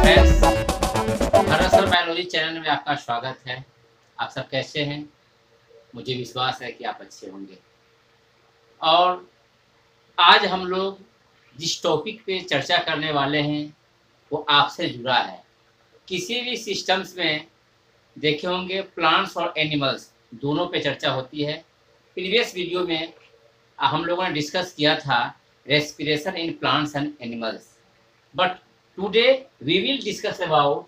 Friends, हरसर biology channel में आपका स्वागत है। आप सब कैसे हैं? मुझे विश्वास है कि आप अच्छे होंगे। और आज हम लोग जिस टॉपिक पे चर्चा करने वाले हैं वो आपसे जुड़ा है। किसी भी सिस्टम्स में देखे होंगे प्लांट्स और एनिमल्स दोनों पे चर्चा होती है। प्रीवियस वीडियो में हम लोगों ने डिस्कस किया था respiration in plants and animals, but today we will discuss about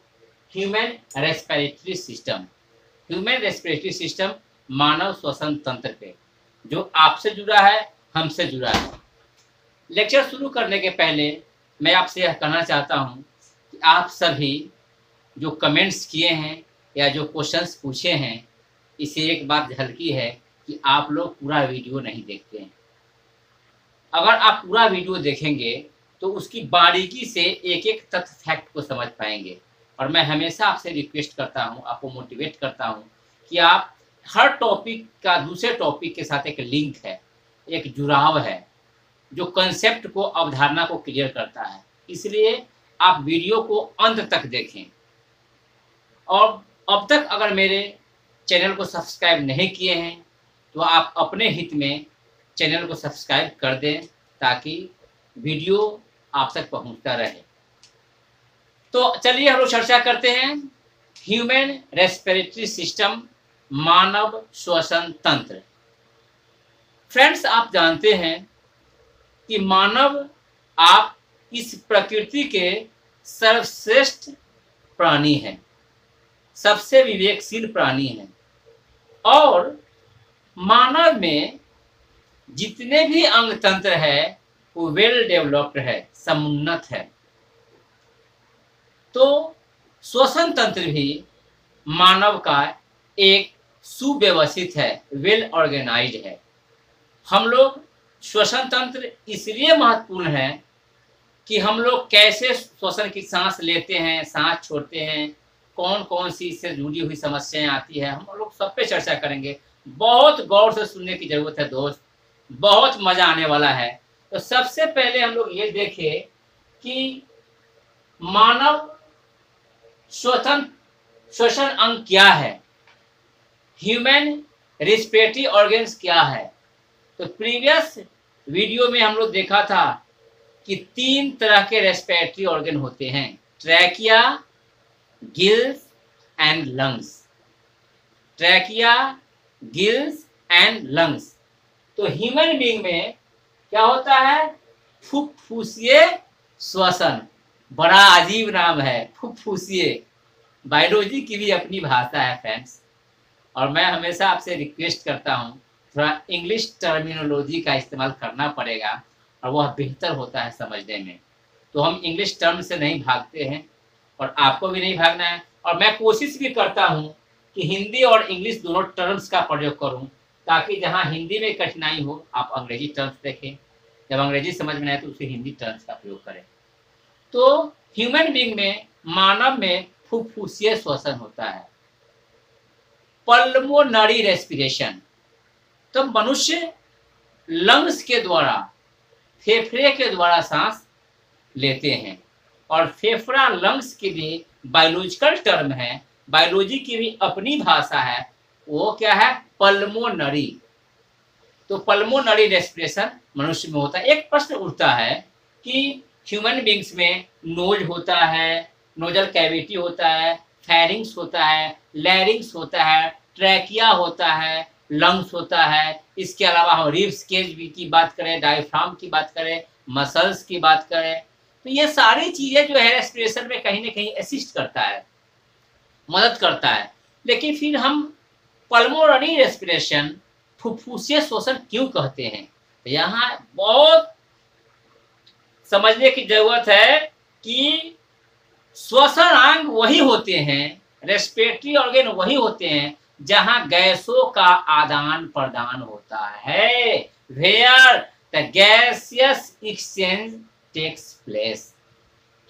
human respiratory system. Human respiratory system मानव श्वसन तंत्र पे जो आपसे जुड़ा है, हमसे जुड़ा है। लेक्चर शुरू करने के पहले मैं आपसे यह कहना चाहता हूँ कि आप सभी जो कमेंट्स किए हैं या जो क्वेश्चंस पूछे हैं, इसे एक बात झलकी है कि आप लोग पूरा वीडियो नहीं देखते हैं। अगर आप पूरा वीडियो देखेंगे तो उसकी बारीकी से एक एक तथ्य फैक्ट को समझ पाएंगे। और मैं हमेशा आपसे रिक्वेस्ट करता हूं, आपको मोटिवेट करता हूं कि आप हर टॉपिक का दूसरे टॉपिक के साथ एक लिंक है, एक जुड़ाव है जो कंसेप्ट को, अवधारणा को क्लियर करता है। इसलिए आप वीडियो को अंत तक देखें। और अब तक अगर मेरे चैनल को सब्सक्राइब नहीं किए हैं तो आप अपने हित में चैनल को सब्सक्राइब कर दें ताकि वीडियो आप तक पहुंचता रहे। तो चलिए हम लोग चर्चा करते हैं ह्यूमन रेस्पिरेटरी सिस्टम, मानव श्वसन तंत्र। फ्रेंड्स, आप जानते हैं कि मानव आप इस प्रकृति के सर्वश्रेष्ठ प्राणी हैं, सबसे विवेकशील प्राणी हैं। और मानव में जितने भी अंग तंत्र है वो वेल डेवलप्ड है, समुन्नत है। तो श्वसन तंत्र भी मानव का एक सुव्यवस्थित है, वेल ऑर्गेनाइज्ड है। हम लोग श्वसन तंत्र इसलिए महत्वपूर्ण है कि हम लोग कैसे श्वसन की सांस लेते हैं, सांस छोड़ते हैं, कौन कौन सी इससे जुड़ी हुई समस्याएं आती है, हम लोग सब पे चर्चा करेंगे। बहुत गौर से सुनने की जरूरत है दोस्त, बहुत मजा आने वाला है। तो सबसे पहले हम लोग ये देखें कि मानव श्वसन अंग क्या है, ह्यूमन रेस्पिरेटरी ऑर्गन्स क्या है। तो प्रीवियस वीडियो में हम लोग देखा था कि 3 तरह के रेस्पिरेटरी ऑर्गन होते हैं, trachea, gills and lungs. Trachea, gills and lungs. तो ह्यूमन बीइंग में क्या होता है? फुफ्फुसीय श्वसन। बड़ा अजीब नाम है, फुफ्फुसीय। बायोलॉजी की भी अपनी भाषा है फ्रेंड्स। और मैं हमेशा आपसे रिक्वेस्ट करता हूँ थोड़ा इंग्लिश टर्मिनोलॉजी का इस्तेमाल करना पड़ेगा और वह बेहतर होता है समझने में। तो हम इंग्लिश टर्म से नहीं भागते हैं और आपको भी नहीं भागना है। और मैं कोशिश भी करता हूँ कि हिंदी और इंग्लिश दोनों टर्म्स का प्रयोग करूँ ताकि जहाँ हिंदी में कठिनाई हो आप अंग्रेजी टर्म्स देखें, जब अंग्रेजी समझ में आए तो उसे हिंदी टर्म्स का प्रयोग करें। तो ह्यूमन बीइंग में, मानव में फुफ्फुसीय श्वसन होता है, पल्मोनरी रेस्पिरेशन। तो मनुष्य लंग्स के द्वारा, फेफड़े के द्वारा सांस लेते हैं। और फेफड़ा लंग्स के लिए बायोलॉजिकल टर्म है, बायोलॉजी की भी अपनी भाषा है, वो क्या है? पल्मोनरी। तो पल्मोनरी रेस्पिरेशन मनुष्य में होता है। एक प्रश्न उठता है कि ह्यूमन बीइंग्स में नोज होता है, नोजल कैविटी होता है, फेरिंग्स होता है, लैरिंग्स होता है, ट्रैकिया होता है, लंग्स होता है। इसके अलावा हम रिब्स केज की बात करें, डायफ्राम की बात करें, मसल्स की बात करें, तो ये सारी चीजें जो है रेस्पिरेशन में कहीं ना कहीं असिस्ट करता है, मदद करता है। लेकिन फिर हम पल्मोनरी रेस्पिरेशन, फुफ्फुसीय श्वसन क्यों कहते हैं? तो यहाँ बहुत समझने की जरूरत है कि श्वसन अंग वही होते हैं, रेस्पिरेटरी ऑर्गन वही होते हैं जहां गैसों का आदान प्रदान होता है, where the gaseous exchange takes place.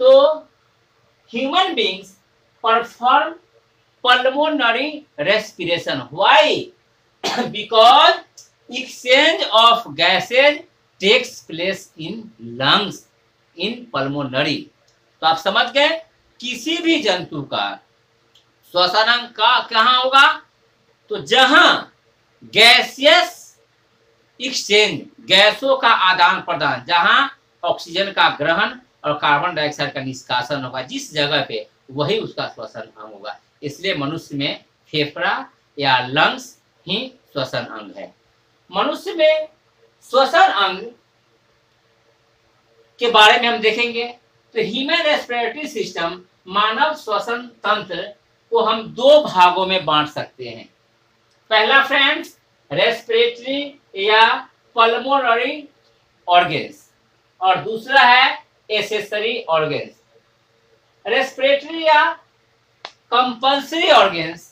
तो human beings perform pulmonary respiration. Why? Because exchange of gases takes place in lungs, in pulmonary. तो आप समझ गए किसी भी जंतु का श्वसन अंग का कहाँ होगा, तो जहां गैसियस एक्सचेंज, गैसों का आदान प्रदान, जहां ऑक्सीजन का ग्रहण और कार्बन डाइऑक्साइड का निष्कासन होगा, जिस जगह पे वही उसका श्वसन अंग होगा। इसलिए मनुष्य में फेफड़ा या लंग्स ही श्वसन अंग है। मनुष्य में श्वसन अंग के बारे में हम देखेंगे तो ह्यूमन रेस्पिरेटरी सिस्टम, मानव श्वसन तंत्र को हम दो भागों में बांट सकते हैं। पहला फ्रेंड्स रेस्पिरेटरी या पल्मोनरी ऑर्गन्स, और दूसरा है एसेसरी ऑर्गन्स। रेस्पिरेटरी या कंपल्सरी ऑर्गन्स,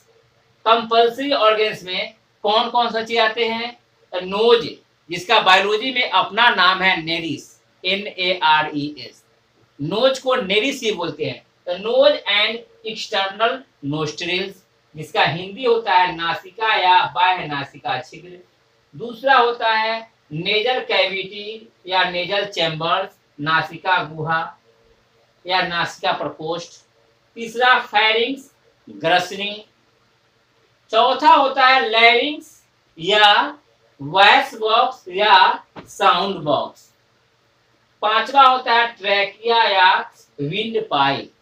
कंपल्सरी ऑर्गन्स में कौन कौन सा चीज आते हैं, नोज, जिसका बायोलॉजी में अपना नाम है नेरिस, NARES। नोज को नेरिस ही बोलते हैं। तो नोज एंड एक्सटर्नल नोस्ट्रिल्स, जिसका हिंदी होता है नासिका या बाह्य नासिका छिद्र। दूसरा होता है नेजल कैविटी या नेजल चैम्बर्स, नासिका गुहा या नासिका प्रकोष्ठ। तीसरा फेरिंग्स, ग्रसनी। चौथा होता है लैरिंग्स या वॉइस बॉक्स या साउंड बॉक्स। पांचवा होता है ट्रैकिया या विंड पाइप।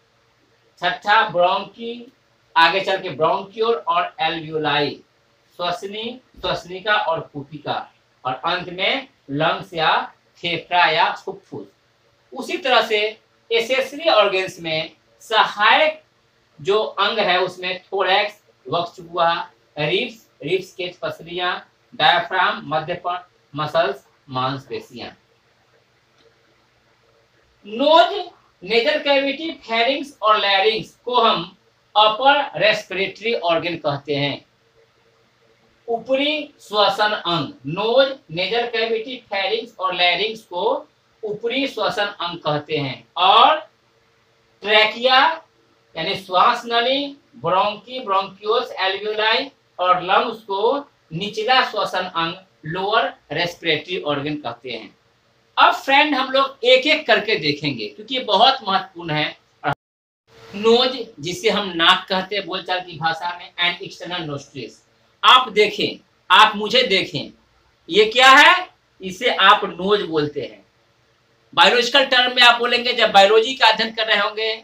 छठा ब्रोंकी, आगे चल के ब्रोंक्यूल और एल्वियोलाई, श्वसनी, श्वसनिका और पुटिका, और अंत में लंग्स या फेफड़ा या फुफ्फुस। उसी तरह से एसेसरी ऑर्गन्स में सहायक जो अंग है उसमें थोरैक्स, वक्षगुहा, रिब्स, रिब्स के पसलियां, डायफ्राम, मध्यपट, मसल्स, मांसपेशियां। नोज, नेजल कैविटी, फेरिंग्स और लैरिंग्स को हम अपर रेस्पिरेटरी ऑर्गन कहते हैं। ऊपरी श्वसन अंग, नोज, नेजल कैविटी, फेरिंग्स और लैरिंग्स को ऊपरी श्वसन अंग कहते हैं, और ट्रैकिया यानी श्वास नली, ब्रोंकी, ब्रोंक्यूल्स, एल्वियोलाई और लंग्स को निचला श्वसन अंग, लोअर रेस्पिरेटरी ऑर्गन कहते हैं। अब फ्रेंड हम लोग एक एक करके देखेंगे क्योंकि ये बहुत महत्वपूर्ण है। नोज, जिसे हम नाक कहते हैं बोलचाल की भाषा में, एंड एक्सटर्नल नोस्ट्रिल्स। आप देखें, आप मुझे देखें, ये क्या है, इसे आप नोज बोलते हैं। बायोलॉजिकल टर्म में आप बोलेंगे, जब बायोलॉजी का अध्ययन कर रहे होंगे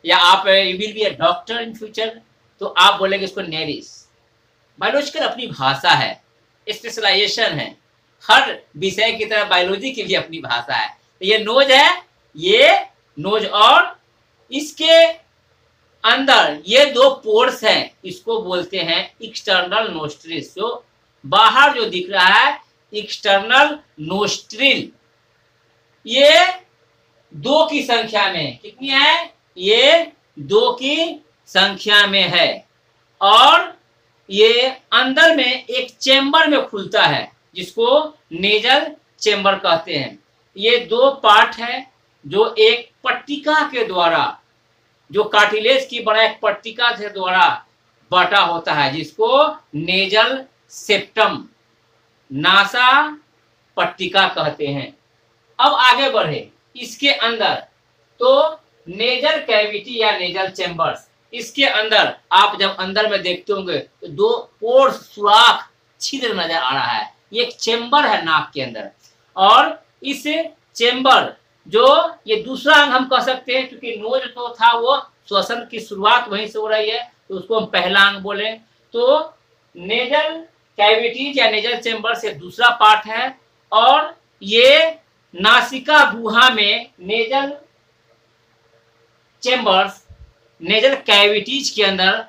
या आप you will be a doctor in future, तो आप बोलेंगे इसको नेरिस। बायोलॉजिकल अपनी भाषा है, स्पेशलाइजेशन है, हर विषय की तरह बायोलॉजी की भी अपनी भाषा है। तो ये नोज है, ये नोज, और इसके अंदर ये दो पोर्स हैं, इसको बोलते हैं एक्सटर्नल नोस्ट्रिल्स। जो बाहर जो दिख रहा है एक्सटर्नल नोस्ट्रिल, ये दो की संख्या में, कितनी है, ये दो की संख्या में है, और ये अंदर में एक चेंबर में खुलता है जिसको नेजल चेंबर कहते हैं। ये दो पार्ट है जो एक पट्टिका के द्वारा, जो कार्टिलेज की बना एक पट्टिका के द्वारा बटा होता है, जिसको नेजल सेप्टम, नासा पट्टिका कहते हैं। अब आगे बढ़े, इसके अंदर तो नेजल कैविटी या नेजल चेंबर्स, इसके अंदर आप जब अंदर में देखते होंगे तो दो पोर्स, सुराख, छिद्र नजर आ रहा है। ये एक चेंबर है नाक के अंदर, और इस चेंबर जो ये दूसरा अंग हम कह सकते हैं, क्योंकि नोज तो था वो श्वसन की शुरुआत वहीं से हो रही है, तो उसको हम पहला अंग बोले। तो नेजल कैविटीज या नेजल चेंबर से दूसरा पार्ट है, और ये नासिका गुहा में नेजल चेंबर्स नेजल कैविटीज के अंदर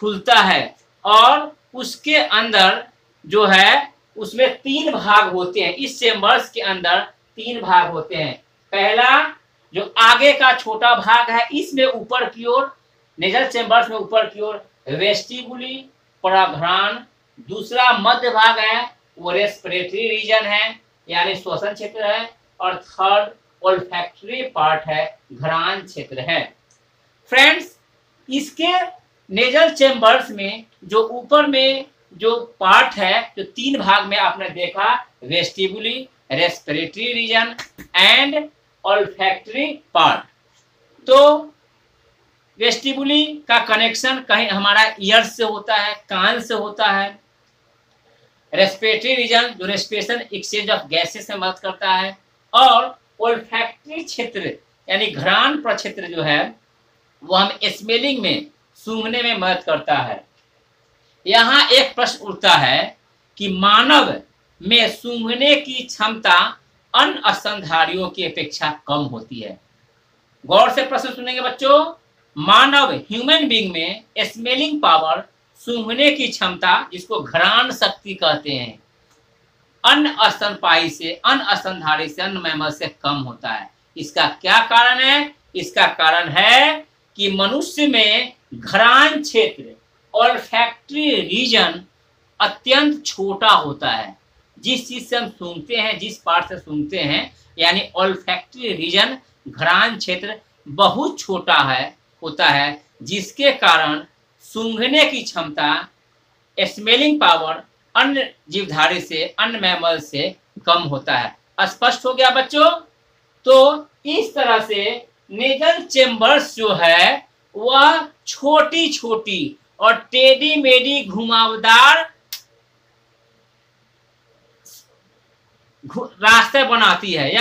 खुलता है, और उसके अंदर जो है उसमें तीन भाग होते हैं। इस चेंबर्स के अंदर तीन भाग होते हैं। पहला जो आगे का छोटा भाग है, इसमें ऊपर की ओर, नेजल चेंबर्स में ऊपर की ओर वेस्टिबुली पराघ्राण। दूसरा मध्य भाग है, वो रेस्पिरेटरी रीजन है यानी श्वसन क्षेत्र है, और थर्ड ओल्फैक्टरी पार्ट है, घ्राण क्षेत्र है। फ्रेंड्स, इसके नेजल चेंबर्स में जो ऊपर में जो पार्ट है, जो तीन भाग में आपने देखा, vestibule, respiratory region and olfactory part. तो वेस्टिबुली का कनेक्शन कहीं हमारा ईयर से होता है, कान से होता है। रेस्पिरेटरी रीजन जो रेस्पिरेशन एक्सचेंज ऑफ गैसेस में मदद करता है। और ओल्फैक्टरी क्षेत्र यानी घ्राण प्रक्षेत्र जो है वो हम स्मेलिंग में, सूंघने में मदद करता है। यहाँ एक प्रश्न उठता है कि मानव में सूंघने की क्षमता अन्य स्तनधारियों की अपेक्षा कम होती है। गौर से प्रश्न सुनेंगे बच्चों। मानव ह्यूमन बीइंग में स्मेलिंग पावर, सूंघने की क्षमता, जिसको घ्राण शक्ति कहते हैं, अन्य स्तनपायी से, अन्य स्तनधारी से, अन्य मैमल से कम होता है। इसका क्या कारण है? इसका कारण है कि मनुष्य में घ्राण क्षेत्र, ऑल्फैक्टरी रीजन अत्यंत छोटा होता है। जिस चीज से हम सूंघते हैं, जिस पार्ट से सूंघते हैं, यानी ऑल्फैक्टरी रीजन, घ्राण क्षेत्र बहुत छोटा होता है, जिसके कारण सूंघने की क्षमता, स्मेलिंग पावर अन्य जीवधारी से, अन्य मैमल से कम होता है। स्पष्ट हो गया बच्चों? तो इस तरह से नेजल चेम्बर्स जो है वह छोटी छोटी और टेढ़ी मेढ़ी घुमावदार रास्ते बनाती है,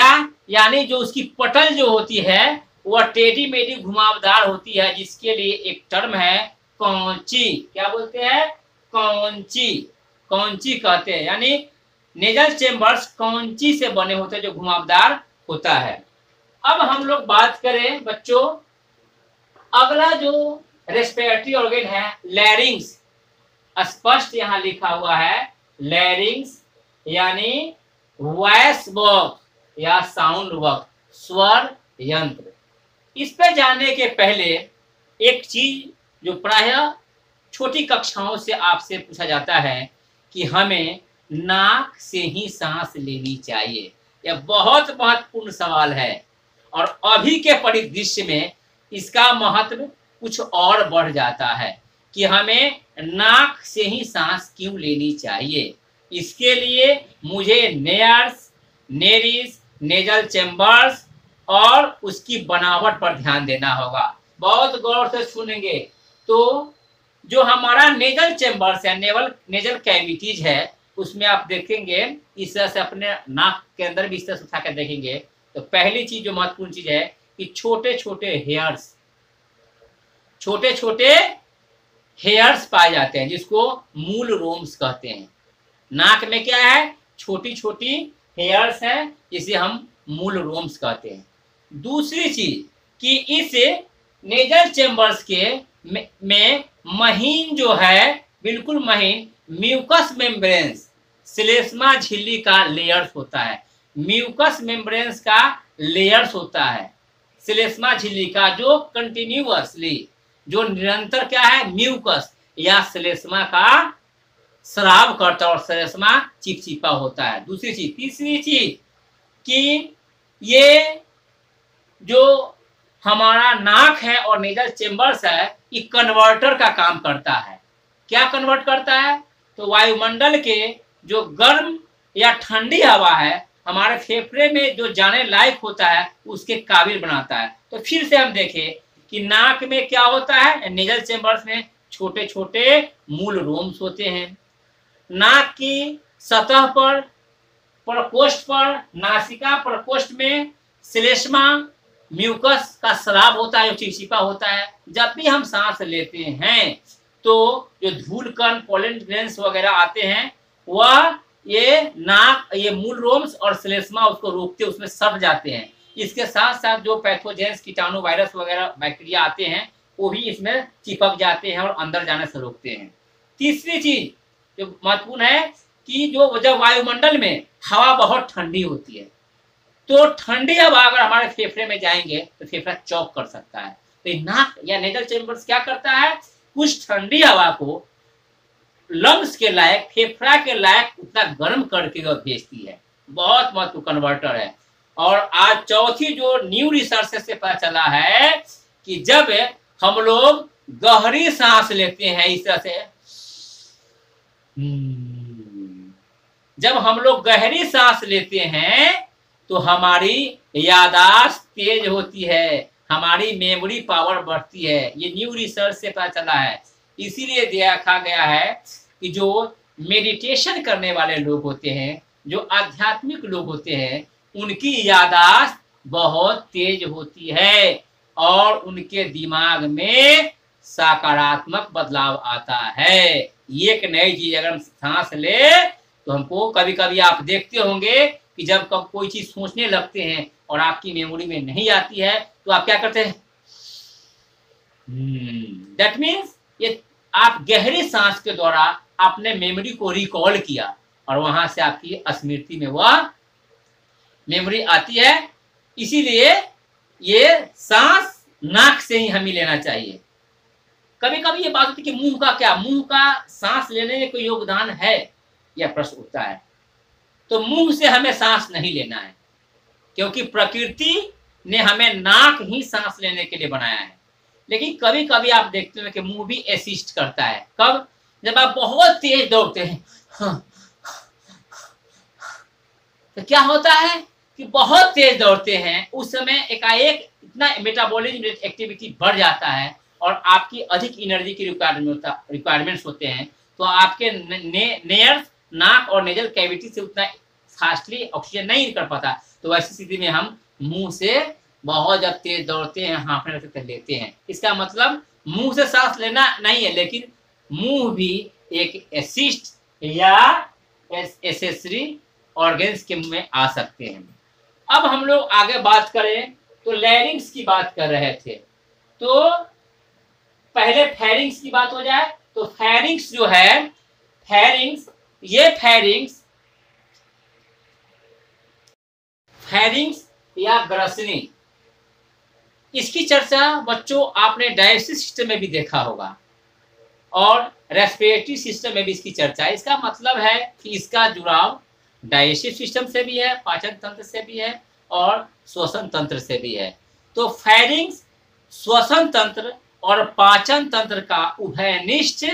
यानी जो उसकी पटल जो होती है वह टेढ़ी मेढ़ी घुमावदार होती है, जिसके लिए एक टर्म है कौंची। क्या बोलते हैं? कौंची। कौंची कहते हैं, यानी नेजल चेम्बर्स कौंची से बने होते हैं जो घुमावदार होता है। अब हम लोग बात करें बच्चों, अगला जो रेस्पिरेटरी ऑर्गन है लैरिंग्स। स्पष्ट यहाँ लिखा हुआ है लैरिंग्स, यानी वॉइस बॉक्स या साउंड बॉक्स, स्वर यंत्र। इस पर जाने के पहले एक चीज जो प्रायः छोटी कक्षाओं से आपसे पूछा जाता है कि हमें नाक से ही सांस लेनी चाहिए। यह बहुत महत्वपूर्ण सवाल है और अभी के परिदृश्य में इसका महत्व कुछ और बढ़ जाता है कि हमें नाक से ही सांस क्यों लेनी चाहिए। इसके लिए मुझे नेयर्स, नेरिस, नेजल चेम्बर्स और उसकी बनावट पर ध्यान देना होगा। बहुत गौर से सुनेंगे तो जो हमारा नेजल चेम्बर्स है, नेजल कैविटीज है, उसमें आप देखेंगे इस तरह से अपने नाक के अंदर भी इस तरह से उठा कर देखेंगे तो पहली चीज जो महत्वपूर्ण चीज है कि छोटे छोटे हेयर्स पाए जाते हैं, जिसको मूल रोम्स कहते हैं। नाक में क्या है? छोटी छोटी हेयर्स है, जिसे हम मूल रोम्स कहते हैं। दूसरी चीज कि इस नेजल चेम्बर्स के में महीन जो है, बिल्कुल महीन म्यूकस मेम्ब्रेन्स, श्लेष्मा झिल्ली का लेयर्स होता है। म्यूकस मेम्ब्रेन्स का लेयर्स होता है श्लेष्मा झिल्ली का, जो कंटिन्यूअसली, जो निरंतर क्या है, म्यूकस या श्लेष्मा का स्राव करता है और श्लेष्मा चिपचिपा होता है। दूसरी चीज। तीसरी चीज कि ये जो हमारा नाक है और नेजल चेम्बर्स है, ये कन्वर्टर का काम करता है। क्या कन्वर्ट करता है? तो वायुमंडल के जो गर्म या ठंडी हवा है हमारे फेफड़े में जो जाने लायक होता है उसके काबिल बनाता है। तो फिर से हम देखें कि नाक में क्या होता है, नेजल चेम्बर्स में छोटे छोटे मूल रोम्स होते हैं। नाक की सतह पर, प्रकोष्ठ पर, नासिका प्रकोष्ठ में श्लेष्मा म्यूकस का स्राव होता है, जो चिपचिपा होता है। जब भी हम सांस लेते हैं तो जो धूल कण, पोलन ग्रेन्स वगैरह आते हैं, वह ये मूल रोम्स और श्लेष्मा उसको रोकते, उसमें सट जाते हैं। इसके साथ साथ जो पैथोजेंस, कीटाणु, वायरस वगैरह, बैक्टीरिया आते हैं वो भी इसमें चिपक जाते हैं और अंदर जाने से रोकते हैं। तीसरी चीज जो महत्वपूर्ण है कि जब वायुमंडल में हवा बहुत ठंडी होती है तो ठंडी हवा अगर हमारे फेफड़े में जाएंगे तो फेफड़ा चौक कर सकता है। तो नाक या नेजल चेम्बर्स क्या करता है, कुछ ठंडी हवा को लंग्स के लायक, फेफड़ा के लायक उतना गर्म करके वह भेजती है। बहुत महत्वपूर्ण कन्वर्टर है। और आज चौथी जो न्यू रिसर्च से पता चला है कि जब हम लोग गहरी सांस लेते हैं इस तरह से, जब हम लोग गहरी सांस लेते हैं तो हमारी याददाश्त तेज होती है, हमारी मेमोरी पावर बढ़ती है। ये न्यू रिसर्च से पता चला है। इसीलिए देखा गया है कि जो मेडिटेशन करने वाले लोग होते हैं, जो आध्यात्मिक लोग होते हैं, उनकी याददाश्त बहुत तेज होती है और उनके दिमाग में सकारात्मक बदलाव आता है। एक नई चीज अगर हम सांस ले तो हमको कभी कभी आप देखते होंगे कि जब कब कोई चीज सोचने लगते हैं और आपकी मेमोरी में नहीं आती है तो आप क्या करते हैं? दैट मीन्स ये आप गहरी सांस के द्वारा अपने मेमोरी को रिकॉल किया और वहां से आपकी स्मृति में वह मेमोरी आती है। इसीलिए ये सांस नाक से ही हमें लेना चाहिए। कभी कभी ये बात होती है कि मुंह का क्या, मुंह का सांस लेने में कोई योगदान है, यह प्रश्न उठता है। तो मुंह से हमें सांस नहीं लेना है, क्योंकि प्रकृति ने हमें नाक ही सांस लेने के लिए बनाया है। लेकिन कभी कभी आप देखते हैं कि मुंह भी असिस्ट करता है। कब? जब आप बहुत तेज दौड़ते हैं तो क्या होता है कि बहुत तेज दौड़ते हैं, उस समय एकाएक इतना मेटाबॉलिज्म एक्टिविटी बढ़ जाता है और आपकी अधिक एनर्जी की रिक्वायरमेंट्स होते हैं, तो आपके नेयर्स, नाक और नेजल कैविटी से उतना फास्टली ऑक्सीजन नहीं कर पाता। तो ऐसी स्थिति में हम मुंह से बहुत जब तेज दौड़ते हैं, हाँफने लगते लेते हैं। इसका मतलब मुंह से सांस लेना नहीं है, लेकिन मुंह भी एक असिस्ट या एसेसरी ऑर्गन्स के मुंह में आ सकते हैं। अब हम लोग आगे बात करें तो लैरिंग्स की बात कर रहे थे, तो पहले फेरिंग्स की बात हो जाए तो फेरिंग्स जो है, फेरिंग्स, ये फेरिंग्स या ग्रसनी, इसकी चर्चा बच्चों आपने डाइजेस्टिव सिस्टम में भी देखा होगा और रेस्पिरेटरी सिस्टम में भी इसकी चर्चा है। इसका मतलब है कि इसका जुड़ाव डाइजेस्टिव सिस्टम से भी है, पाचन तंत्र से भी है और श्वसन तंत्र से भी है। तो फेरिंग्स श्वसन तंत्र और पाचन तंत्र का उभयनिष्ठ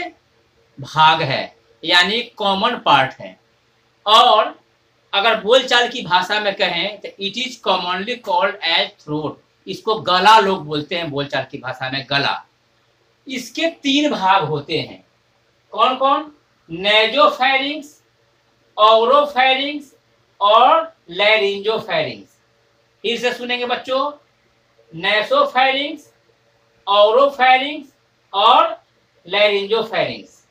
भाग है, यानी कॉमन पार्ट है। और अगर बोलचाल की भाषा में कहें तो it is commonly called as throat. इसको गला लोग बोलते हैं, बोलचाल की भाषा में गला। इसके 3 भाग होते हैं। कौन कौन? नेजोफेरिंग्स, ओरोफेरिंग्स और लैरिंजोफेरिंग्स। फिर से सुनेंगे बच्चों, नेसोफेरिंग्स, ओरोफेरिंग्स और लैरिंजोफेरिंग्स।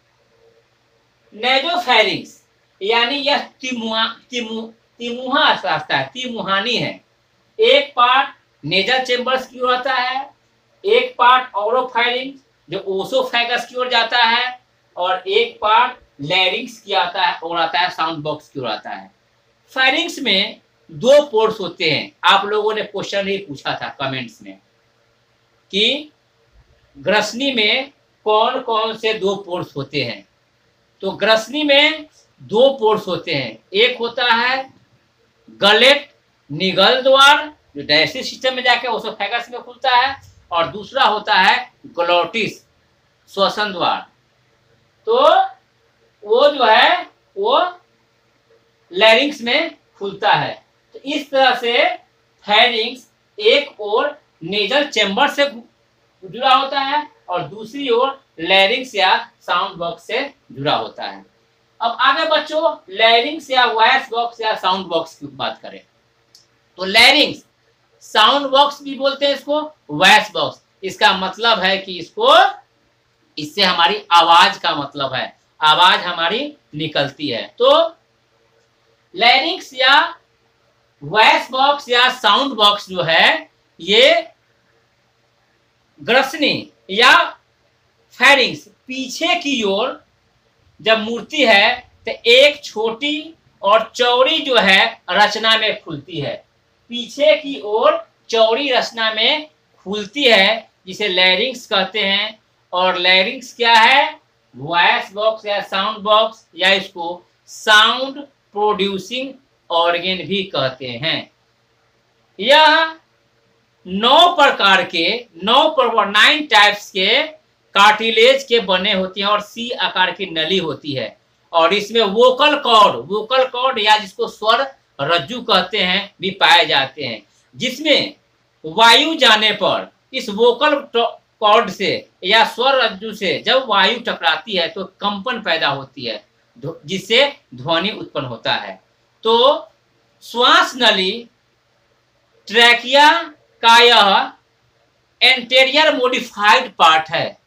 नेजोफेरिंग्स यानी यह तिमुहा रास्ता है, तिमुहानी है। एक पार्ट नेजल चेम्बर्स की ओर आता है, एक पार्ट ओरोफेरिंग्स जो ओसोफेगस की ओर जाता है और एक पार्ट लैरिंग्स की आता है और आता है साउंड बॉक्स की ओर आता है। फेरिंग्स में 2 पोर्स होते हैं। आप लोगों ने क्वेश्चन ही पूछा था कमेंट्स में कि ग्रसनी में कौन कौन से 2 पोर्स होते हैं। तो ग्रसनी में 2 पोर्स होते हैं। एक होता है गलेट निगल द्वार जो डाइजेस्टिव सिस्टम में जाकर ओसोफेगस में खुलता है, और दूसरा होता है ग्लोटिस श्वसन द्वार। तो वो जो है वो लैरिंग्स में खुलता है। तो इस तरह से फेरिंग्स एक ओर नेजल चेम्बर से जुड़ा होता है और दूसरी ओर लैरिंग्स या साउंड बॉक्स से जुड़ा होता है। अब आगे बच्चों लैरिंग्स या वॉइस बॉक्स या साउंड बॉक्स की बात करें तो लैरिंग्स, साउंड बॉक्स भी बोलते हैं इसको, वॉइस बॉक्स। इसका मतलब है कि इससे हमारी आवाज का मतलब है, आवाज हमारी निकलती है। तो लैरिंग्स या वॉइस बॉक्स या साउंड बॉक्स जो है ये ग्रसनी या फेरिंग्स पीछे की ओर जब मूर्ति है तो एक छोटी और चौड़ी जो है रचना में खुलती है, पीछे की ओर चौड़ी रचना में खुलती है, जिसे लैरिंग्स कहते हैं। और लैरिंग्स क्या है? वॉइस बॉक्स या साउंड बॉक्स या इसको साउंड प्रोड्यूसिंग ऑर्गन भी कहते हैं। यह 9 टाइप्स के कार्टिलेज के बने होते हैं और सी आकार की नली होती है। और इसमें वोकल कॉर्ड या जिसको स्वर रज्जु कहते हैं भी पाए जाते हैं, जिसमें वायु जाने पर इस वोकल कॉर्ड से या स्वर रज्जु से जब वायु टकराती है तो कंपन पैदा होती है, जिससे ध्वनि उत्पन्न होता है। तो श्वास नली ट्रैकिया का यह एंटेरियर मोडिफाइड पार्ट है।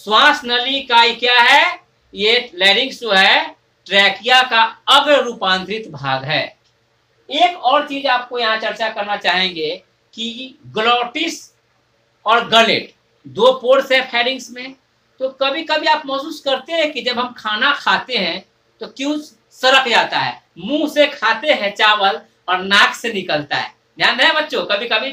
श्वास नली का क्या है? ये लैरिंक्स जो है ट्रैकिया का अग्र रूपांतरित भाग है। एक और चीज आपको यहाँ चर्चा करना चाहेंगे कि ग्लोटिस और गलेट दो पोर्स है फेरिंग्स में। तो कभी कभी आप महसूस करते हैं कि जब हम खाना खाते हैं तो क्यों सरक जाता है, मुंह से खाते हैं चावल और नाक से निकलता है। ध्यान है बच्चों, कभी कभी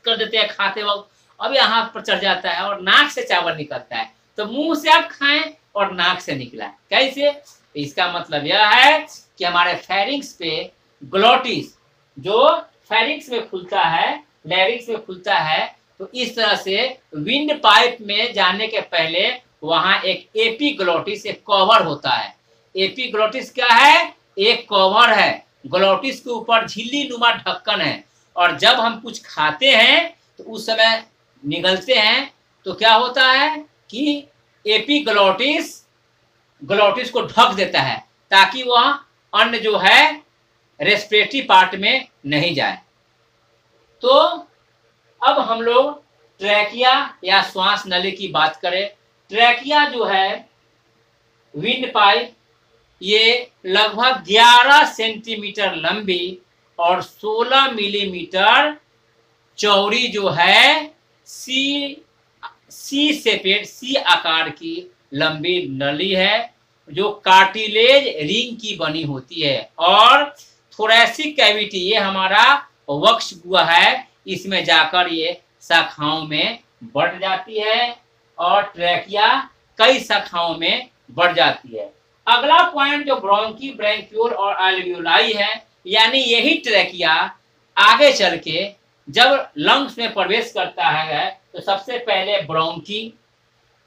कर देते हैं खाते वक्त, अब यहाँ पर चढ़ जाता है और नाक से चावल निकलता है। तो मुंह से आप खाएं और नाक से निकला, कैसे? इसका मतलब यह है कि हमारे फेरिंग्स पे ग्लोटिस जो फेरिंग्स में खुलता है, लैरिंक्स में खुलता है, तो इस तरह से विंड पाइप में जाने के पहले वहां एक एपीग्लोटिस, एक कवर होता है। एपीग्लोटिस क्या है? एक कवर है। ग्लोटिस के ऊपर झिल्ली नुमा ढक्कन है, और जब हम कुछ खाते हैं तो उस समय निगलते हैं तो क्या होता है कि एपीग्लोटिस ग्लोटिस को ढक देता है ताकि वह अन्न जो है रेस्पिरेटरी पार्ट में नहीं जाए। तो अब हम लोग ट्रैकिया या श्वास नली की बात करें। ट्रैकिया जो है विंड पाइप, ये लगभग 11 सेंटीमीटर लंबी और 16 मिलीमीटर चौड़ी जो है सी शेपेड, सी आकार की लंबी नली है जो कार्टिलेज रिंग की बनी होती है। और थोरैसिक कैविटी, ये हमारा वक्ष गुहा है, इसमें जाकर ये शाखाओं में बढ़ जाती है और ट्रैकिया कई शाखाओं में बढ़ जाती है। अगला पॉइंट जो ब्रोंकी, ब्रैंक्यूल और एल्वियोलाई है, यानी यही ट्रैकिया आगे चल के जब लंग्स में प्रवेश करता है तो सबसे पहले ब्रोंकी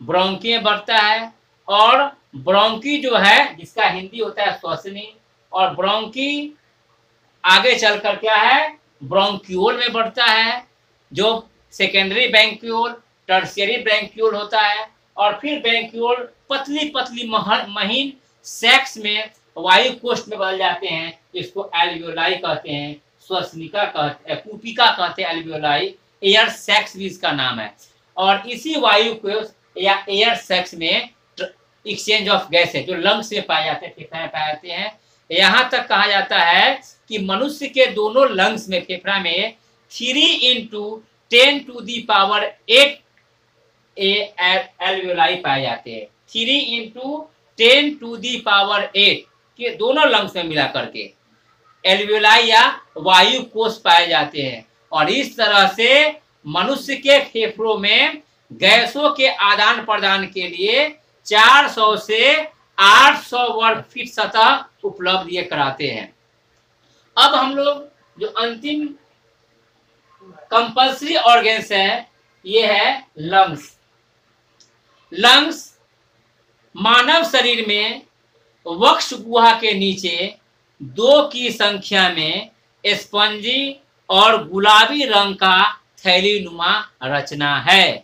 में बढ़ता है, और ब्रोंकी जो है जिसका हिंदी होता है श्वसनी, और ब्रोंकी आगे चलकर क्या है ब्रोंक्यूल में बढ़ता है, जो सेकेंडरी ब्रैंक्यूल, टर्शियरी ब्रैंक्यूल होता है, और फिर ब्रैंक्यूल पतली पतली महीन सैक्स में वायु कोष्ठ में बदल जाते हैं। इसको एल्वियोलाई कहते हैं, श्वसनिका कहते हैं, कूपिका कहते हैं, एल्वियोलाई एयर सैक्स भी इसका नाम है। और इसी वायु कोष्ठ या एयर सैक्स में एक्सचेंज ऑफ गैस है जो लंग्स में पाए जाते हैं, फेफड़ा में पाए जाते हैं। यहाँ तक कहा जाता है कि मनुष्य के दोनों लंग्स में, फेफड़ा में 3 × 10⁸ एल्वियोलाई पाए जाते हैं। 3 × 10⁸ के दोनों लंग्स में मिला करके एल्वियोलाई या वायु कोष पाए जाते हैं। और इस तरह से मनुष्य के फेफड़ों में गैसों के आदान प्रदान के लिए 400 से 800 वर्ग फीट सतह उपलब्ध ये कराते हैं। अब हम लोग जो अंतिम कंपल्सरी ऑर्गेन्स है, ये है लंग्स। लंग्स मानव शरीर में वक्ष गुहा के नीचे 2 की संख्या में स्पंजी और गुलाबी रंग का थैली नुमा रचना है,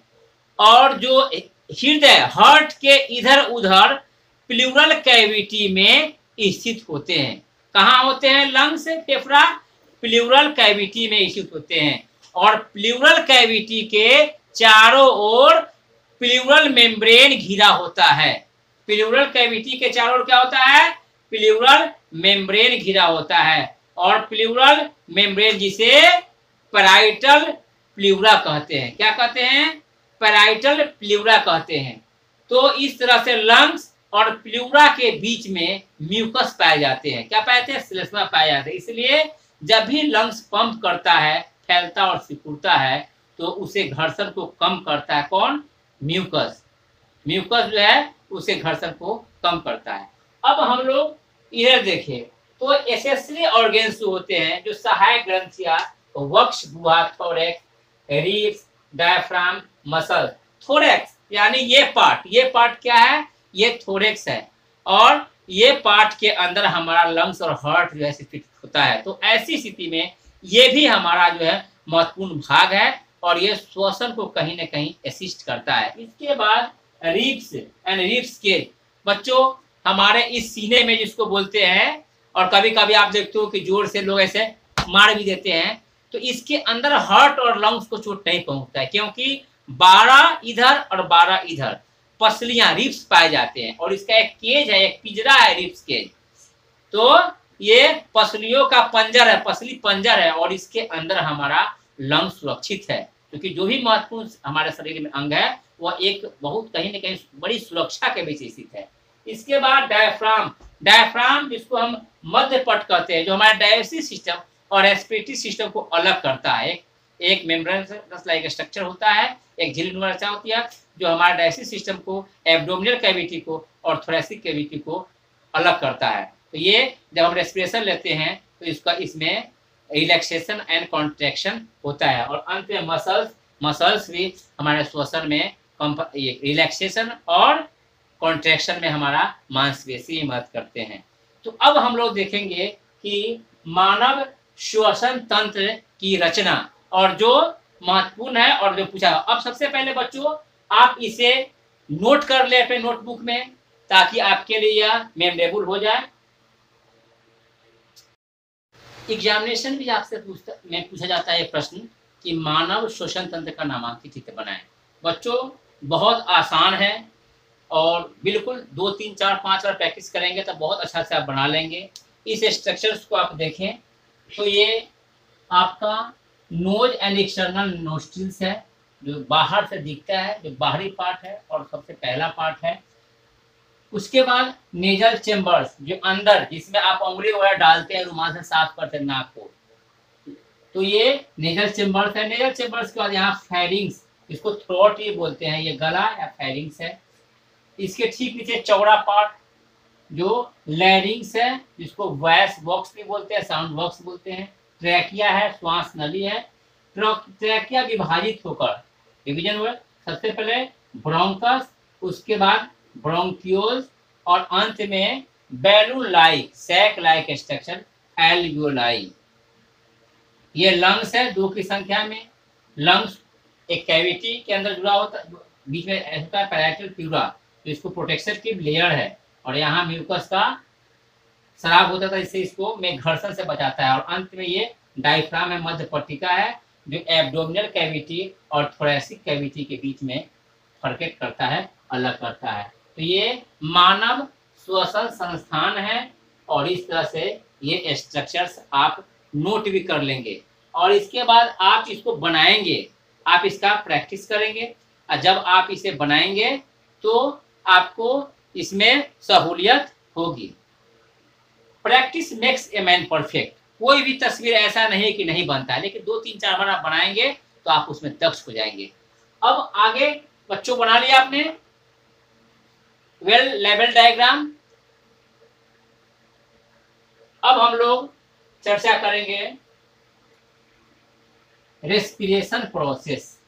और जो हृदय हार्ट के इधर उधर प्लूरल कैविटी में स्थित होते हैं। कहाँ होते हैं लंग्स, फेफड़ा? प्लूरल कैविटी में स्थित होते हैं, और प्लूरल कैविटी के चारों ओर प्लूरल मेम्ब्रेन घिरा होता है। प्लूरल कैविटी के चारों ओर क्या होता है? प्लूरल मेम्ब्रेन घिरा होता है, और प्लूरल मेम्ब्रेन जिसे पैराइटल प्लूरा कहते हैं। क्या कहते हैं? पैराइटल प्लूरा कहते हैं। तो इस तरह से लंग्स और प्लूरा के बीच में म्यूकस पाए जाते हैं। क्या पाए जाते हैं? श्लेष्मा पाए जाते हैं। इसलिए जब भी लंग्स पंप करता है, फैलता और सिकुड़ता है, तो उसे घर्षण को कम करता है। कौन? म्यूकस। म्यूकस जो है उसे घर्षण को कम करता है। अब हम लोग इधर देखें तो एसेसरी ऑर्गेन्स होते हैं जो सहायक ग्रंथियां, वक्ष गुहा, thorax, ribs, diaphragm, muscle. Thorax यानी ये पार्ट क्या है? ये थोरैक्स है, और ये पार्ट के अंदर हमारा लंग्स और हार्ट जो है फिट होता है। तो ऐसी स्थिति में ये भी हमारा जो है महत्वपूर्ण भाग है और ये श्वसन को कहीं ना कहीं असिस्ट करता है। इसके बाद रिब्स एंड रिब्स केज। बच्चों हमारे इस सीने में जिसको बोलते हैं, और कभी कभी आप देखते हो कि जोर से लोग ऐसे मार भी देते हैं, तो इसके अंदर हार्ट और लंग्स को चोट नहीं पहुंचता है, क्योंकि 12 इधर और 12 इधर पसलियां रिब्स पाए जाते हैं और इसका एक केज है, एक पिंजरा है रिब्स केज। तो ये पसलियों का पंजर है, पसली पंजर है और इसके अंदर हमारा लंग सुरक्षित है, क्योंकि जो भी महत्वपूर्ण हमारे शरीर में अंग है वह एक बहुत कहीं ना कहीं बड़ी सुरक्षा के बीच स्थित है। इसके बाद डायफ्राम। डायफ्राम जिसको हम मध्य पट कहते हैं, जो हमारे डाइजेस्टिव सिस्टम और रेस्पिरेटरी सिस्टम को अलग करता है। एक मेम्ब्रेनस लाइक स्ट्रक्चर होता है, एक झिल्ली रचना होती है जो हमारे डाइजेस्टिव सिस्टम को, एब्डोमिनल कैविटी को और थोरेसिक कैविटी को अलग करता है। तो ये जब हम रेस्पिरेशन लेते हैं तो इसका इसमें रिलैक्सेशन एंड कॉन्ट्रैक्शन होता है। और अंत में मसल्स भी हमारे श्वसन में रिलैक्सेशन और कॉन्ट्रैक्शन में हमारा मांसपेशी मदद करते हैं। तो अब हम लोग देखेंगे कि मानव श्वसन तंत्र की रचना और जो महत्वपूर्ण है और जो पूछा। अब सबसे पहले बच्चों आप इसे नोट कर ले अपने नोटबुक में, ताकि आपके लिए यह मेमोरेबल हो जाए। एग्जामिनेशन भी आपसे पूछा जाता है प्रश्न कि मानव श्वसन तंत्र का नामांकित चित्र बनाएं। बच्चों बहुत आसान है और बिल्कुल 2 3 4 5 बार प्रैक्टिस करेंगे तो बहुत अच्छा से आप बना लेंगे। इस स्ट्रक्चर्स को आप देखें तो ये आपका नोज एंड एक्सटर्नल नोस्ट्रिल्स है, जो बाहर से दिखता है, जो बाहरी पार्ट है और सबसे पहला पार्ट है। उसके बाद नेजल चेम्बर्स, जो अंदर जिसमें आप उंगली वगैरह डालते हैं, रुमाल से साफ करते हैं नाक को, तो ये नेजल चेम्बर्स है। नेजल चेम्बर्स के बाद यहाँ फेरिंग्स, इसको थ्रोट ही बोलते हैं, ये गला या फेरिंग्स है। इसके ठीक नीचे चौड़ा पार्ट जो लैरिंग्स है, जिसको वॉइस बॉक्स भी बोलते हैं, साउंड बॉक्स बोलते हैं। ट्रैकिया है, श्वास नली है। ट्रैकिया विभाजित होकर, डिवीजन हुआ, सबसे पहले ब्रोंकस, उसके बाद ब्रोंक्यूल्स और अंत में balloon like sac like structure alveoli. ये लंग्स है 2 की संख्या में। लंग्स एक कैविटी के अंदर जुड़ा होता है, बीच में होता है पैराइटल प्यूरा, तो इसको प्रोटेक्शन की लेयर है और यहाँ म्यूकस का स्राव होता था, इससे इसको में घर्षण से बचाता है। और अंत में ये डायफ्राम है, मध्य पट्टिका है, जो एब्डोमिनल कैविटी और थोरेसिक कैविटी के बीच में फर्केट करता है, अलग करता है। तो ये मानव श्वसन संस्थान है और इस तरह से ये स्ट्रक्चर्स आप नोट भी कर लेंगे और इसके बाद आप इसको बनाएंगे, आप इसका प्रैक्टिस करेंगे और जब आप इसे बनाएंगे तो आपको इसमें सहूलियत होगी। Practice makes a man perfect. कोई भी तस्वीर ऐसा नहीं कि नहीं बनता है, लेकिन 2 3 4 बार आप बनाएंगे तो आप उसमें दक्ष हो जाएंगे। अब आगे बच्चों बना लिया आपने वेल लेवल डायग्राम। अब हम लोग चर्चा करेंगे रेस्पिरेशन प्रोसेस।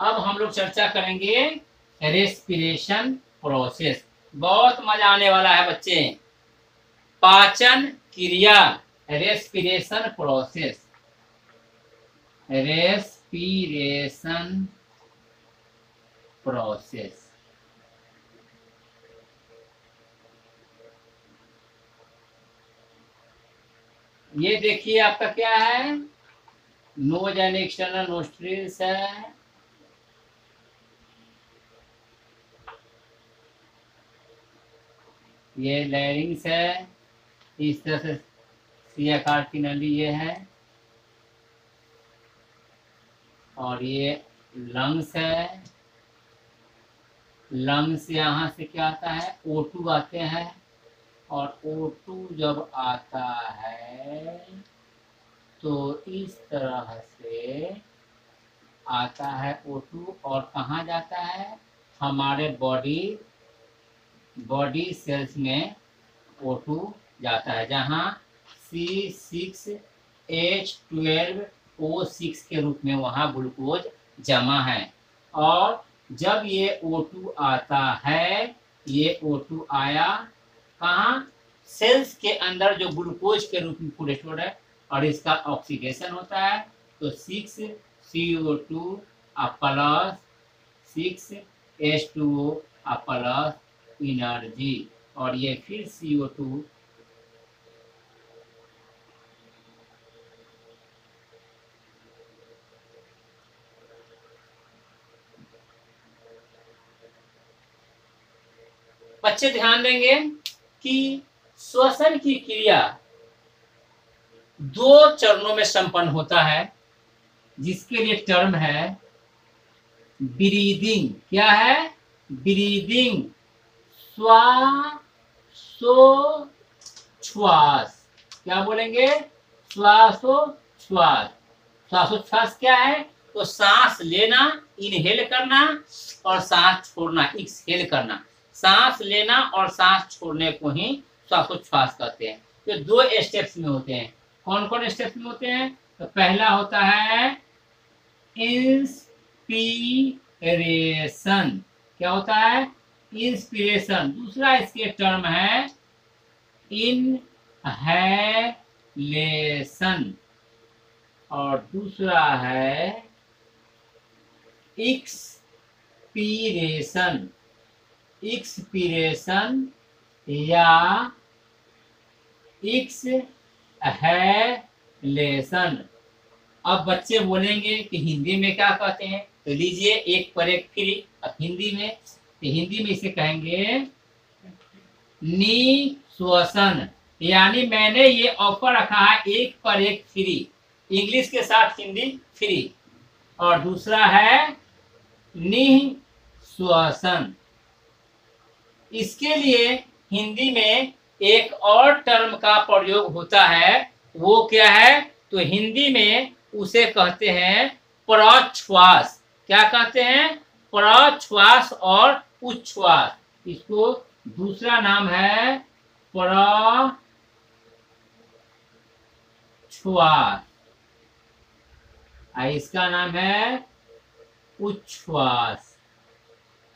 अब हम लोग चर्चा करेंगे रेस्पिरेशन प्रोसेस। बहुत मजा आने वाला है बच्चे। पाचन क्रिया, रेस्पिरेशन प्रोसेस, रेस्पिरेशन प्रोसेस। ये देखिए आपका क्या है, नोज एंड एक्सटर्नल नोस्ट्रिल्स है, ये लैरिंग्स है, इस तरह से सी आकार की नली ये है, और ये लंग्स है। लंग्स यहाँ से क्या आता है, O2 आते हैं और O2 जब आता है तो इस तरह से आता है O2 और कहाँ जाता है, हमारे बॉडी सेल्स में O2 जाता है, जहाँ C6H12O6 के रूप में वहाँ ग्लूकोज जमा है। और जब ये O2 आता है, ये O2 आया कहाँ, सेल्स के अंदर जो ग्लूकोज के रूप में फूड स्टोर है और इसका ऑक्सीडेशन होता है, तो 6CO2 plus 6H2O plus energy, और ये फिर CO2 बच्चे ध्यान देंगे कि श्वसन की क्रिया 2 चरणों में संपन्न होता है, जिसके लिए टर्म है ब्रीदिंग। क्या है? ब्रीदिंग, श्वासोच्छ्वास। क्या बोलेंगे? श्वासोच्छ्वास। श्वासोच्छ्वास क्या है? तो सांस लेना, इनहेल करना, और सांस छोड़ना, एक्सहेल करना। सांस लेना और सांस छोड़ने को ही श्वासोच्छ्वास कहते हैं। तो 2 स्टेप्स में होते हैं। कौन कौन स्टेप्स में होते हैं? तो पहला होता है इंस्पिरेशन। क्या होता है? इंस्पिरेशन। दूसरा इसके टर्म है इनहेलेशन, और दूसरा है एक्सपीरेशन। एक्सपीरेशन या एक्सहेलेशन। अब बच्चे बोलेंगे कि हिंदी में क्या कहते हैं, तो लीजिए एक पर एक फ्री। अब हिंदी में, तो हिंदी में इसे कहेंगे निश्वसन, यानी मैंने ये ऑफर रखा है एक पर एक फ्री, इंग्लिश के साथ हिंदी फ्री। और दूसरा है निश्वसन। इसके लिए हिंदी में एक और टर्म का प्रयोग होता है, वो क्या है? तो हिंदी में उसे कहते हैं प्रश्वास। क्या कहते हैं? प्रश्वास और उच्छ्वास। इसको दूसरा नाम है प्रश्वास, इसका नाम है उच्छ्वास।